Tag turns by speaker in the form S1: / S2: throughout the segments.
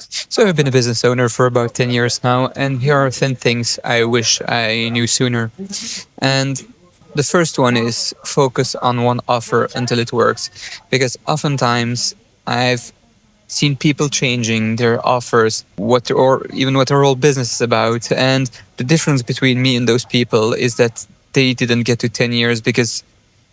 S1: So I've been a business owner for about 10 years now, and here are 10 things I wish I knew sooner. And the first one is focus on one offer until it works. Because oftentimes I've seen people changing their offers, or even what their whole business is about. And the difference between me and those people is that they didn't get to 10 years because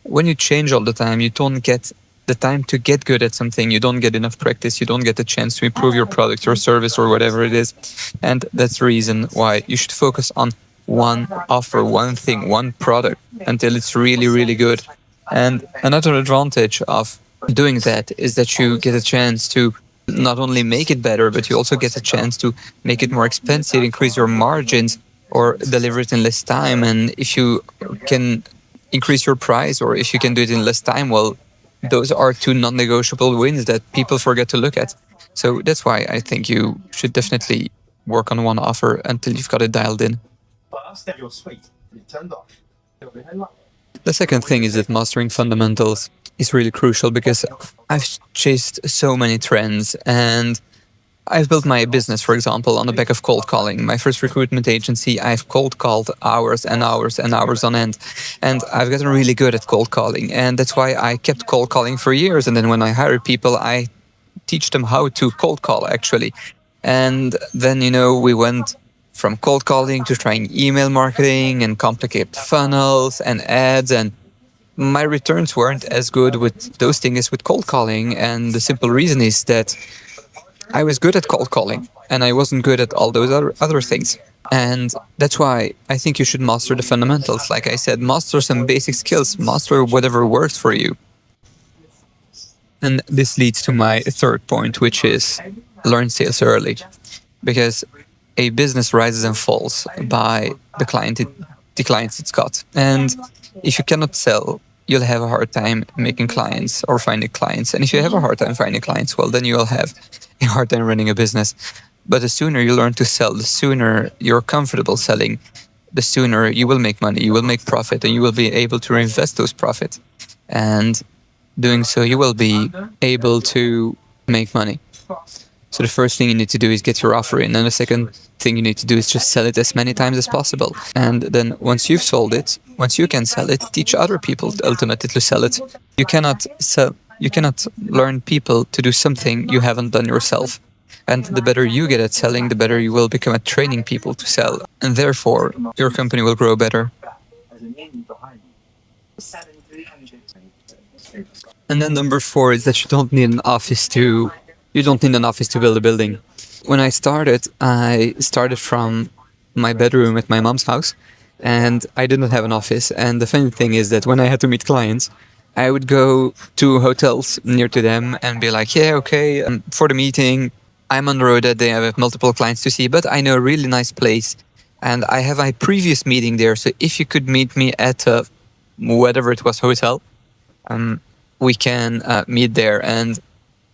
S1: when you change all the time, you don't get the time to get good at something. You don't get enough practice. You don't get the chance to improve your product or service or whatever it is. And that's the reason why you should focus on one offer, one thing, one product until it's really, really good. And another advantage of doing that is that you get a chance to not only make it better, but you also get a chance to make it more expensive, increase your margins, or deliver it in less time. And if you can increase your price or if you can do it in less time, well, those are two non-negotiable wins that people forget to look at. So that's why I think you should definitely work on one offer until you've got it dialed in. The second thing is that mastering fundamentals is really crucial because I've chased so many trends and I've built my business, for example, on the back of cold calling. My first recruitment agency, I've cold called hours and hours and hours on end. And I've gotten really good at cold calling. And that's why I kept cold calling for years. And then when I hire people, I teach them how to cold call, actually. And then, we went from cold calling to trying email marketing and complicated funnels and ads. And my returns weren't as good with those things as with cold calling. And the simple reason is that I was good at cold calling and I wasn't good at all those other things. And that's why I think you should master the fundamentals. Like I said, master some basic skills, master whatever works for you. And this leads to my third point, which is learn sales early. Because a business rises and falls by the clients it's got. And if you cannot sell, you'll have a hard time making clients or finding clients. And if you have a hard time finding clients, well, then you'll have a hard time running a business. But the sooner you learn to sell, the sooner you're comfortable selling, the sooner you will make money, you will make profit, and you will be able to reinvest those profits. And doing so, you will be able to make money. So the first thing you need to do is get your offer in. And the second thing you need to do is just sell it as many times as possible. And then once you've sold it, once you can sell it, teach other people ultimately to sell it. You cannot learn people to do something you haven't done yourself. And the better you get at selling, the better you will become at training people to sell. And therefore, your company will grow better. And then number 4 is that you don't need an office to build a building. When I started from my bedroom at my mom's house, and I didn't have an office. And the funny thing is that when I had to meet clients, I would go to hotels near to them and be like, yeah, okay, for the meeting, I'm on the road that day, I have multiple clients to see, but I know a really nice place. And I have my previous meeting there, so if you could meet me at whatever it was, hotel, we can meet there. And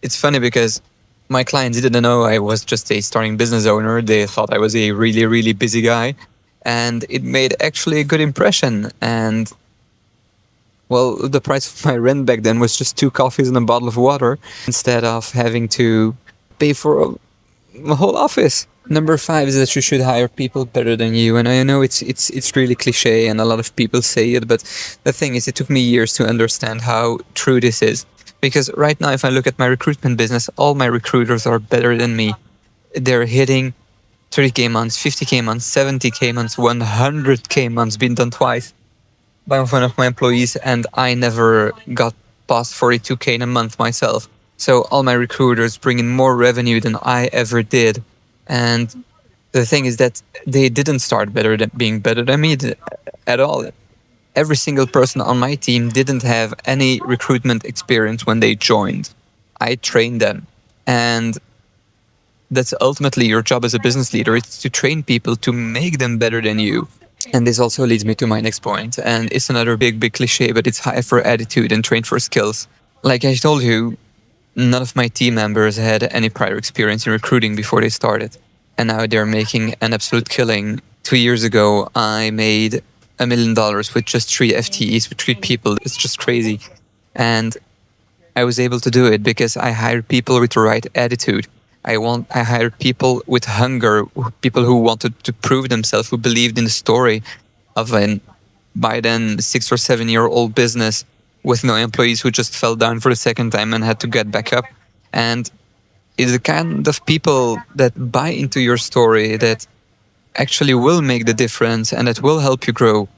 S1: it's funny because my clients didn't know I was just a starting business owner. They thought I was a really, really busy guy. And it made actually a good impression. And, well, the price of my rent back then was just 2 coffees and a bottle of water instead of having to pay for a whole office. Number 5 is that you should hire people better than you. And I know it's really cliche and a lot of people say it, but the thing is, it took me years to understand how true this is. Because right now, if I look at my recruitment business, all my recruiters are better than me. They're hitting 30K months, 50K months, 70K months, 100K months, been done twice by one of my employees, and I never got past 42K in a month myself. So all my recruiters bring in more revenue than I ever did. And the thing is that they didn't start being better than me at all. Every single person on my team didn't have any recruitment experience when they joined. I trained them. And that's ultimately your job as a business leader. It's to train people to make them better than you. And this also leads me to my next point. And it's another big cliche, but it's hire for attitude and train for skills. Like I told you, none of my team members had any prior experience in recruiting before they started. And now they're making an absolute killing. 2 years ago, I made $1 million with just 3 FTEs, with 3 people. It's just crazy. And I was able to do it because I hired people with the right attitude. I hired people with hunger, people who wanted to prove themselves, who believed in the story of an by then 6 or 7 year old business with no employees, who just fell down for the second time and had to get back up. And it's the kind of people that buy into your story that actually will make the difference and that will help you grow.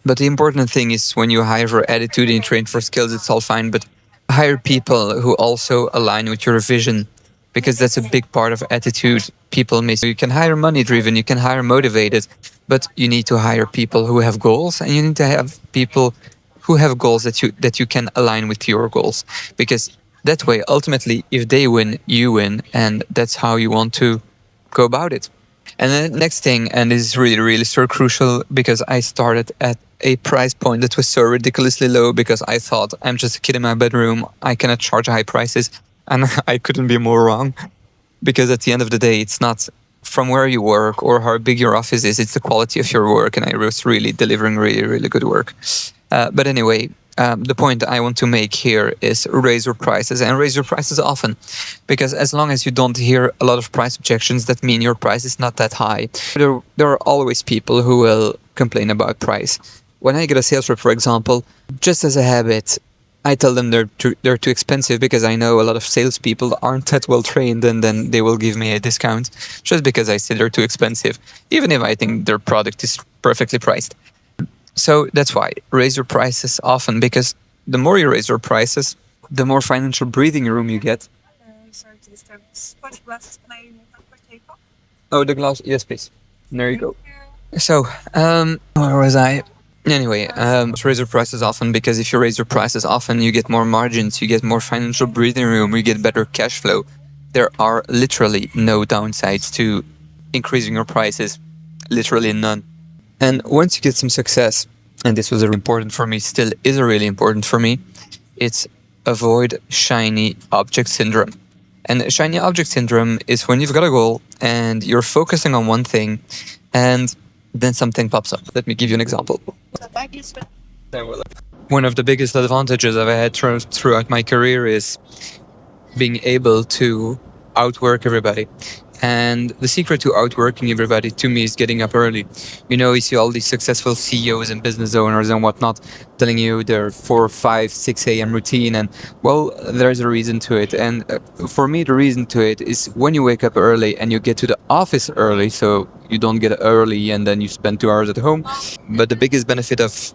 S1: But the important thing is, when you hire for attitude and you train for skills, it's all fine. But hire people who also align with your vision, because that's a big part of attitude. People may say you can hire money driven, you can hire motivated, but you need to hire people who have goals, and you need to have people who have goals that you can align with your goals. Because that way, ultimately, if they win, you win, and that's how you want to go about it. And then the next thing, and this is really, really so crucial, because I started at a price point that was so ridiculously low, because I thought, I'm just a kid in my bedroom, I cannot charge high prices. And I couldn't be more wrong, because at the end of the day, it's not from where you work or how big your office is, it's the quality of your work. And I was really delivering really, really good work. But anyway, the point I want to make here is raise your prices, and raise your prices often, because as long as you don't hear a lot of price objections, that mean your price is not that high. There are always people who will complain about price. When I get a sales rep, for example, just as a habit, I tell them they're too expensive, because I know a lot of salespeople aren't that well trained, and then they will give me a discount just because I say they're too expensive, even if I think their product is perfectly priced. So that's why raise your prices often, because the more you raise your prices, the more financial breathing room you get.
S2: Sorry to disturb. What glasses can I remove them for takeoff?
S1: Oh, the glass. Yes, please. There you go. So, where was I? Anyway, raise your prices often, because if you raise your prices often, you get more margins, you get more financial breathing room, you get better cash flow. There are literally no downsides to increasing your prices, literally none. And once you get some success, and this was important for me, still is really important for me, it's avoid shiny object syndrome. And shiny object syndrome is when you've got a goal and you're focusing on one thing, and then something pops up. Let me give you an example. One of the biggest advantages I've had throughout my career is being able to outwork everybody. And the secret to outworking everybody, to me, is getting up early. You see all these successful CEOs and business owners and whatnot telling you their 4, 5, 6 a.m. routine. And well, there's a reason to it. And for me, the reason to it is when you wake up early and you get to the office early, so you don't get early and then you spend 2 hours at home. But the biggest benefit of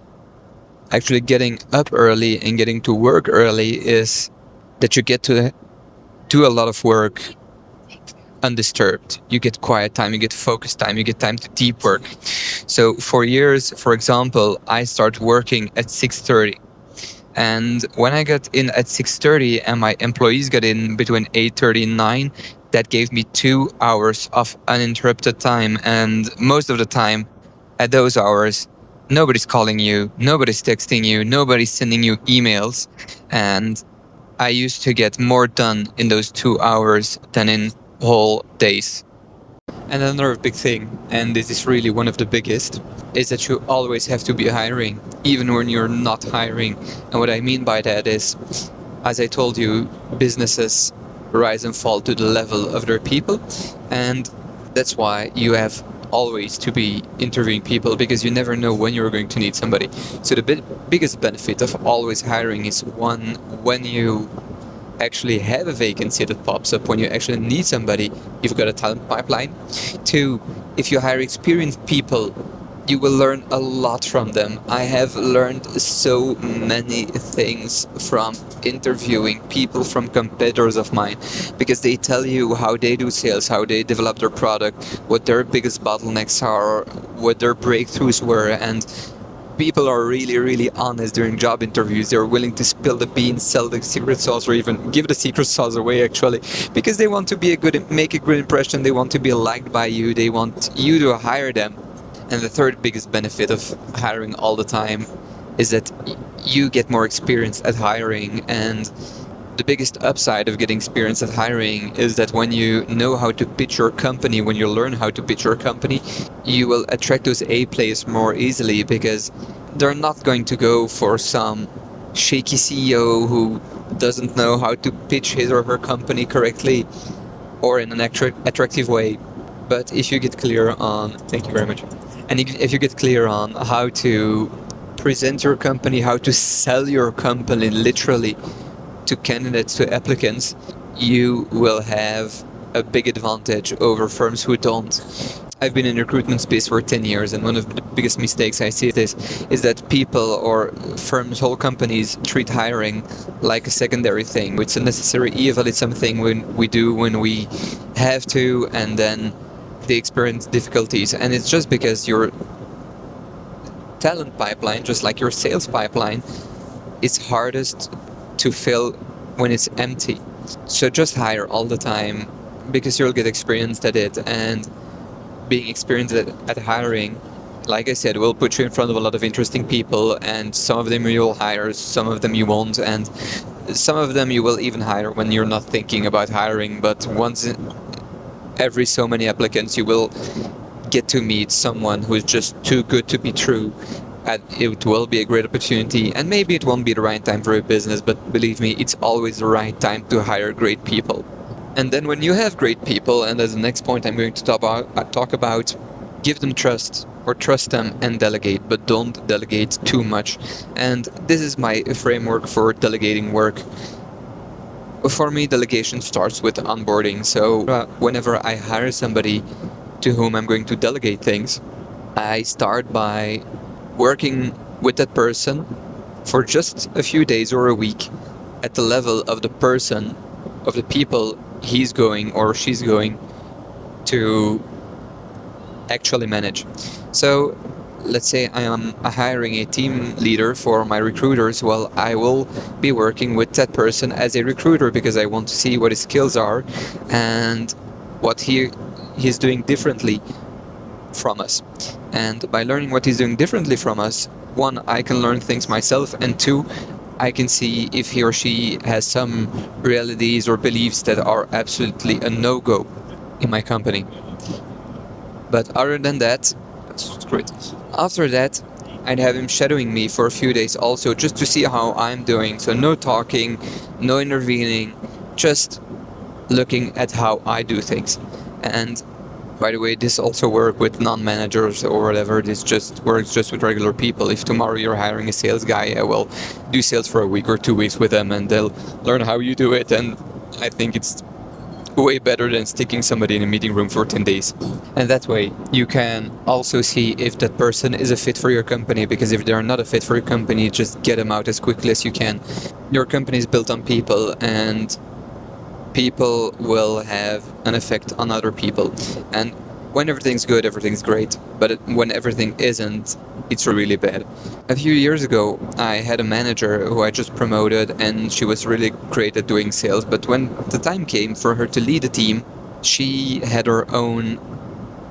S1: actually getting up early and getting to work early is that you get to do a lot of work undisturbed. You get quiet time, you get focus time, you get time to deep work. So for years, for example, I started working at 6:30. And when I got in at 6:30 and my employees got in between 8:30 and 9, that gave me 2 hours of uninterrupted time. And most of the time, at those hours, nobody's calling you, nobody's texting you, nobody's sending you emails. And I used to get more done in those 2 hours than in whole days. And another big thing, and this is really one of the biggest, is that you always have to be hiring, even when you're not hiring. And what I mean by that is, as I told you, businesses rise and fall to the level of their people. And that's why you have always to be interviewing people, because you never know when you're going to need somebody. So the biggest benefit of always hiring is, one, when you actually have a vacancy that pops up, when you actually need somebody, you've got a talent pipeline. Two, if you hire experienced people, you will learn a lot from them. I have learned so many things from interviewing people from competitors of mine, because they tell you how they do sales, how they develop their product, what their biggest bottlenecks are, what their breakthroughs were. And people are really, really honest during job interviews. They're willing to spill the beans, sell the secret sauce, or even give the secret sauce away, actually, because they want to make a good impression. They want to be liked by you. They want you to hire them. And the third biggest benefit of hiring all the time is that you get more experience at hiring. And the biggest upside of getting experience at hiring is that when you know how to pitch your company, when you learn how to pitch your company, you will attract those A players more easily, because they're not going to go for some shaky CEO who doesn't know how to pitch his or her company correctly. or in an attractive way. But if you get clear on, thank you very much. And if you get clear on how to present your company, how to sell your company literally to candidates, to applicants, you will have a big advantage over firms who don't. I've been in the recruitment space for 10 years, and one of the biggest mistakes I see is that people or firms, whole companies, treat hiring like a secondary thing. It's a necessary evil. It's something we do when we have to, and then they experience difficulties. And it's just because your talent pipeline, just like your sales pipeline, is hardest to fill when it's empty. So just hire all the time, because you'll get experienced at it, and being experienced at hiring, like I said, will put you in front of a lot of interesting people, and some of them you'll hire, some of them you won't, and some of them you will even hire when you're not thinking about hiring. But once every so many applicants, you will get to meet someone who's just too good to be true. And it will be a great opportunity, and maybe it won't be the right time for a business, but believe me, it's always the right time to hire great people. And then when you have great people, and as the next point I'm going to talk about, give them trust, or trust them and delegate, but don't delegate too much. And this is my framework for delegating work. For me, delegation starts with onboarding. So whenever I hire somebody to whom I'm going to delegate things, I start by working with that person for just a few days or a week at the level of the person, of the people he's going or she's going to actually manage. So let's say I am hiring a team leader for my recruiters. Well, I will be working with that person as a recruiter, because I want to see what his skills are and what he's doing differently from us. And by learning what he's doing differently from us, one, I can learn things myself, and two, I can see if he or she has some realities or beliefs that are absolutely a no-go in my company. But other than that, that's great. After that, I'd have him shadowing me for a few days also, just to see how I'm doing. So no talking, no intervening, just looking at how I do things. And by the way, this also works with non-managers or whatever. This just works just with regular people. If tomorrow you're hiring a sales guy, I will do sales for a week or 2 weeks with them, and they'll learn how you do it. And I think it's way better than sticking somebody in a meeting room for 10 days. And that way you can also see if that person is a fit for your company, because if they're not a fit for your company, just get them out as quickly as you can. Your company is built on people, and people will have an effect on other people. And when everything's good, everything's great. But when everything isn't, it's really bad. A few years ago, I had a manager who I just promoted, and she was really great at doing sales. But when the time came for her to lead a team, she had her own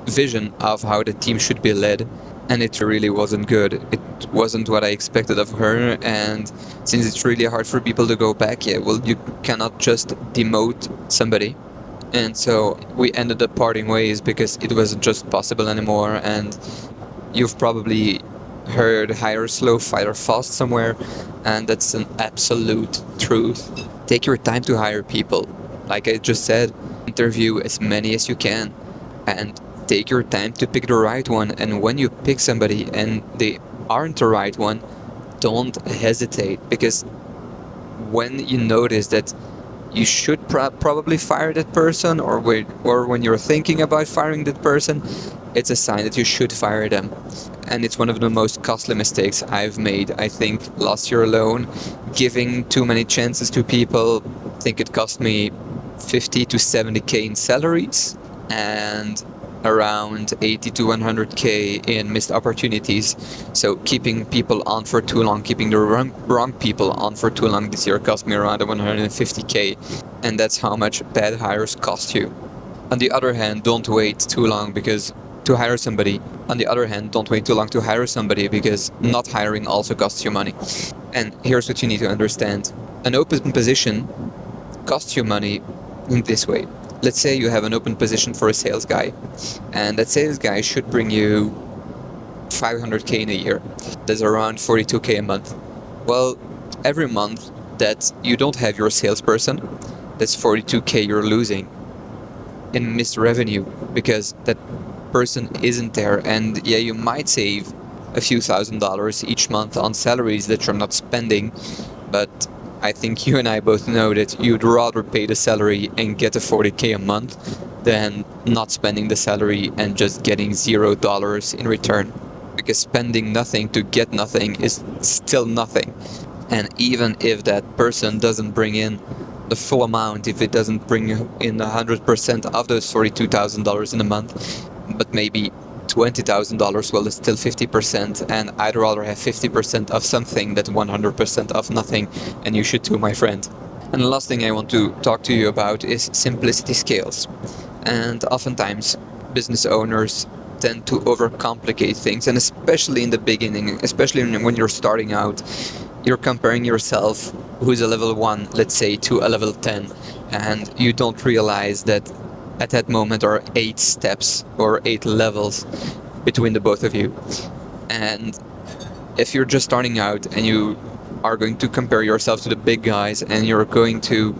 S1: vision of how the team should be led, and it really wasn't good. It wasn't what I expected of her, and since it's really hard for people to go back, you cannot just demote somebody. And so we ended up parting ways because it wasn't just possible anymore. And you've probably heard hire slow, fire fast somewhere, and that's an absolute truth. Take your time to hire people. Like I just said, interview as many as you can, and take your time to pick the right one. And when you pick somebody and they aren't the right one, don't hesitate, because when you notice that you should probably fire that person, or when you're thinking about firing that person, it's a sign that you should fire them. And it's one of the most costly mistakes I've made. I think last year alone, giving too many chances to people, I think it cost me 50 to 70k in salaries, and around 80 to 100k in missed opportunities. So keeping people on for too long, keeping the wrong people on for too long this year cost me around 150k, and that's how much bad hires cost you. On the other hand, don't wait too long to hire somebody. On the other hand, don't wait too long to hire somebody, because not hiring also costs you money. And here's what you need to understand. An open position costs you money in this way. Let's say you have an open position for a sales guy, and that sales guy should bring you 500k in a year. That's around 42k a month. Well, every month that you don't have your salesperson, that's 42k you're losing. in missed revenue because that person isn't there. And yeah, you might save a few $1,000s each month on salaries that you're not spending, but I think you and I both know that you'd rather pay the salary and get a 40K a month than not spending the salary and just getting $0 in return. Because spending nothing to get nothing is still nothing. And even if that person doesn't bring in the full amount, if it doesn't bring in 100% of those $42,000 in a month, but maybe $20,000, well, it's still 50%, and I'd rather have 50% of something than 100% of nothing, and you should too, my friend. And the last thing I want to talk to you about is simplicity scales. And oftentimes, business owners tend to overcomplicate things, and especially in the beginning, especially when you're starting out, you're comparing yourself, who's a level 1, let's say, to a level 10, and you don't realize that at that moment there are 8 steps or 8 levels between the both of you. And if you're just starting out and you are going to compare yourself to the big guys and you're going to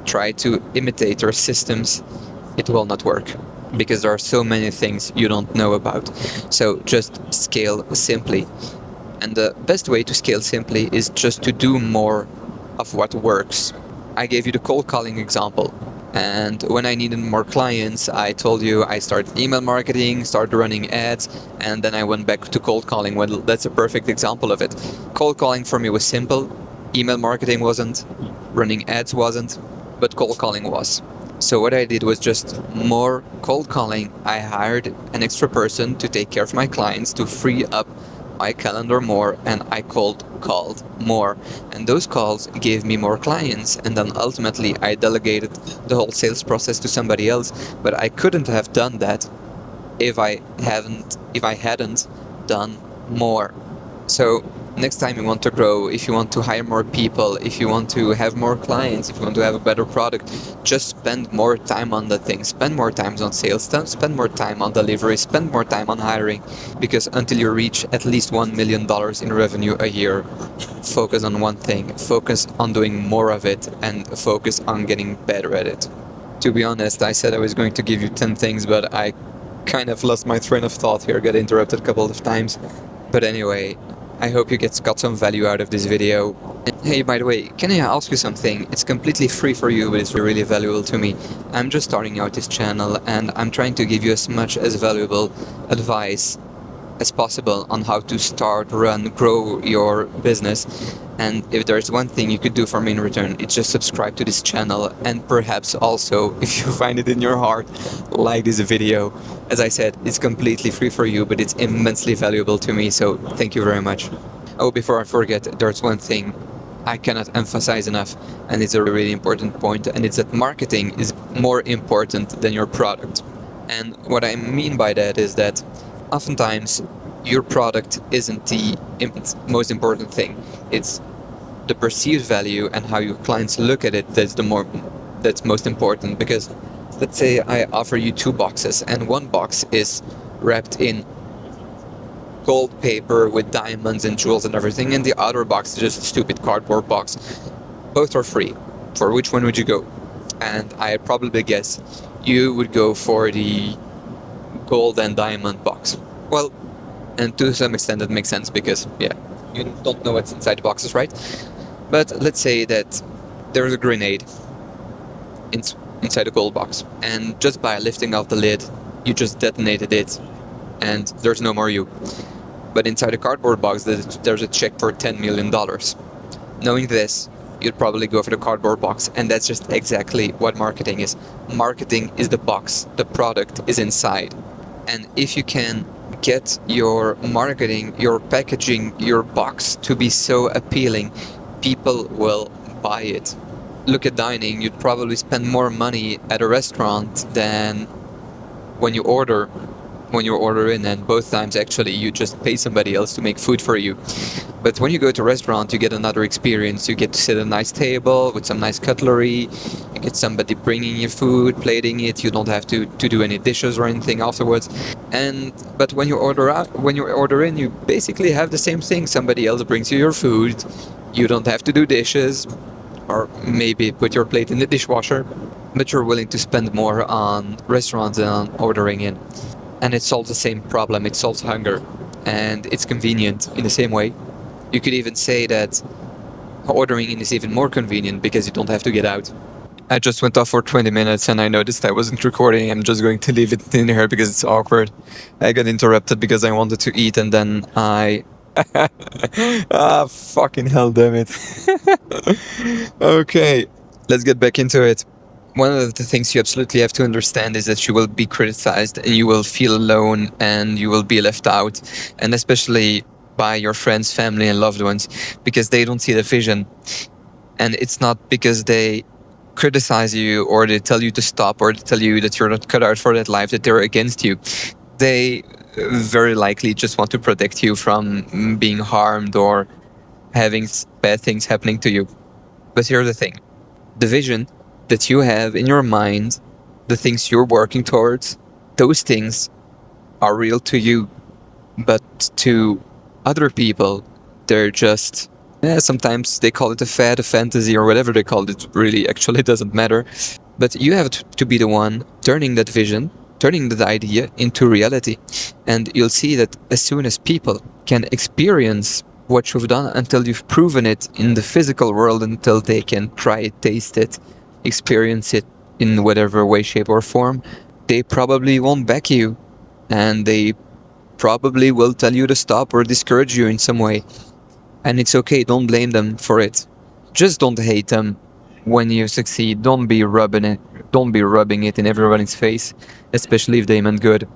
S1: try to imitate their systems, it will not work because there are so many things you don't know about. So just scale simply. And the best way to scale simply is just to do more of what works. I gave you the cold calling example. And when I needed more clients, I told you I started email marketing, started running ads, and then I went back to cold calling. Well, that's a perfect example of it. Cold calling for me was simple. Email marketing wasn't. Running ads wasn't. But cold calling was. So what I did was just more cold calling. I hired an extra person to take care of my clients, to free up my calendar more, and I called more, and those calls gave me more clients, and then ultimately I delegated the whole sales process to somebody else. But I couldn't have done that if I hadn't done more. So next time you want to grow, if you want to hire more people, if you want to have more clients, if you want to have a better product, just spend more time on the thing. Spend more time on sales, spend more time on delivery, spend more time on hiring, because until you reach at least $1 million in revenue a year, focus on one thing, focus on doing more of it, and focus on getting better at it. To be honest, I said I was going to give you 10 things, but I kind of lost my train of thought here, got interrupted a couple of times. But anyway, I hope you got some value out of this video. Hey, by the way, can I ask you something? It's completely free for you, but it's really valuable to me. I'm just starting out this channel, and I'm trying to give you as much as valuable advice as possible on how to start, run, grow your business. And if there's one thing you could do for me in return, it's just subscribe to this channel, and perhaps also, if you find it in your heart, like this video. As I said, it's completely free for you, but it's immensely valuable to me, so thank you very much. Oh, before I forget, there's one thing I cannot emphasize enough, and it's a really important point, and it's that marketing is more important than your product. And what I mean by that is that oftentimes your product isn't the most important thing. It's the perceived value and how your clients look at it that's most important. Because let's say I offer you 2 boxes, and one box is wrapped in gold paper with diamonds and jewels and everything, and the other box is just a stupid cardboard box. Both are free. For which one would you go? And I probably guess you would go for the gold and diamond box. Well, and to some extent that makes sense, because yeah, you don't know what's inside the boxes, right? But let's say that there's a grenade inside a gold box, and just by lifting off the lid, you just detonated it, and there's no more you. But inside a cardboard box, there's a check for $10 million. Knowing this, you'd probably go for the cardboard box, and that's just exactly what marketing is. Marketing is the box, the product is inside. And if you can get your marketing, your packaging, your box to be so appealing, people will buy it. Look at dining, you'd probably spend more money at a restaurant than when you order in, and both times actually you just pay somebody else to make food for you. But when you go to a restaurant, you get another experience. You get to sit at a nice table with some nice cutlery, you get somebody bringing you food, plating it, you don't have to do any dishes or anything afterwards. But when you order in, you basically have the same thing. Somebody else brings you your food, you don't have to do dishes, or maybe put your plate in the dishwasher. but you're willing to spend more on restaurants than on ordering in. And it solves the same problem. It solves hunger, and it's convenient in the same way. You could even say that ordering in is even more convenient because you don't have to get out. I just went off for 20 minutes and I noticed I wasn't recording. I'm just going to leave it in here because it's awkward. I got interrupted because I wanted to eat and then I. Ah, fucking hell, damn it. Okay, let's get back into it. One of the things you absolutely have to understand is that you will be criticized and you will feel alone and you will be left out, and especially by your friends, family, and loved ones, because they don't see the vision. And it's not because they criticize you or they tell you to stop or they tell you that you're not cut out for that life that they're against you. They very likely just want to protect you from being harmed or having bad things happening to you. But here's the thing: the vision that you have in your mind, the things you're working towards, those things are real to you. But to other people, they're just, sometimes they call it a fad, a fantasy, or whatever they call it. Really, actually, doesn't matter. But you have to be the one turning that vision, turning that idea into reality. And you'll see that as soon as people can experience what you've done until you've proven it in the physical world, until they can try it, taste it, experience it in whatever way, shape, or form, they probably won't back you. And they probably will tell you to stop or discourage you in some way. And it's okay, don't blame them for it. Just don't hate them when you succeed. Don't be rubbing it in everybody's face, especially if they meant good.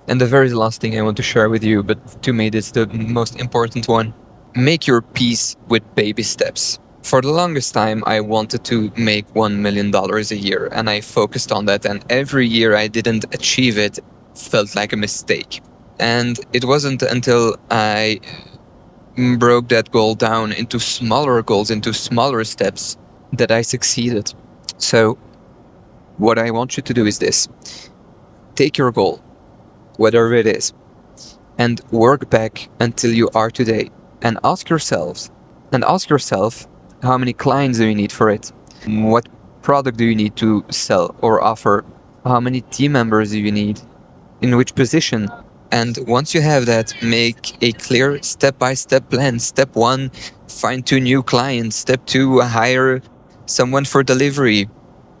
S1: And the very last thing I want to share with you, but to me it's the most important one: make your peace with baby steps. For the longest time, I wanted to make $1 million a year, and I focused on that, and every year I didn't achieve it felt like a mistake. And it wasn't until I broke that goal down into smaller goals, into smaller steps, that I succeeded. So, what I want you to do is this: take your goal, whatever it is, and work back until you are today, and ask yourself, how many clients do you need for it? What product do you need to sell or offer? How many team members do you need? In which position? And once you have that, make a clear step-by-step plan. Step 1, find 2 new clients. Step 2, hire someone for delivery.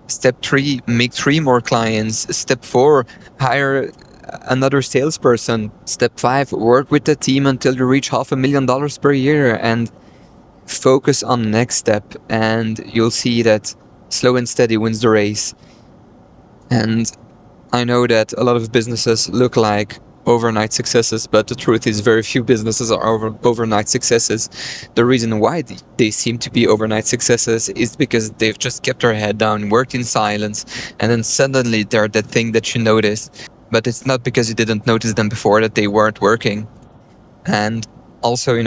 S1: Step 3, make 3 more clients. Step 4, hire another salesperson. Step 5, work with the team until you reach $500,000 per year, and focus on the next step, and you'll see that slow and steady wins the race. And I know that a lot of businesses look like overnight successes, but the truth is very few businesses are overnight successes. The reason why they seem to be overnight successes is because they've just kept their head down, worked in silence, and then suddenly they're that thing that you notice. But it's not because you didn't notice them before that they weren't working. And also,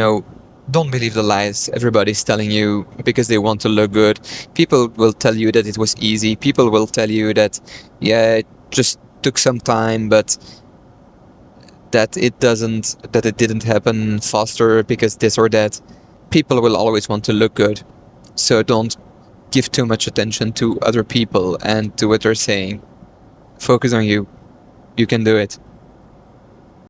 S1: don't believe the lies everybody's telling you because they want to look good. People will tell you that it was easy. People will tell you that, yeah, it just took some time, but that it didn't happen faster because this or that. People will always want to look good. So don't give too much attention to other people and to what they're saying. Focus on you. You can do it.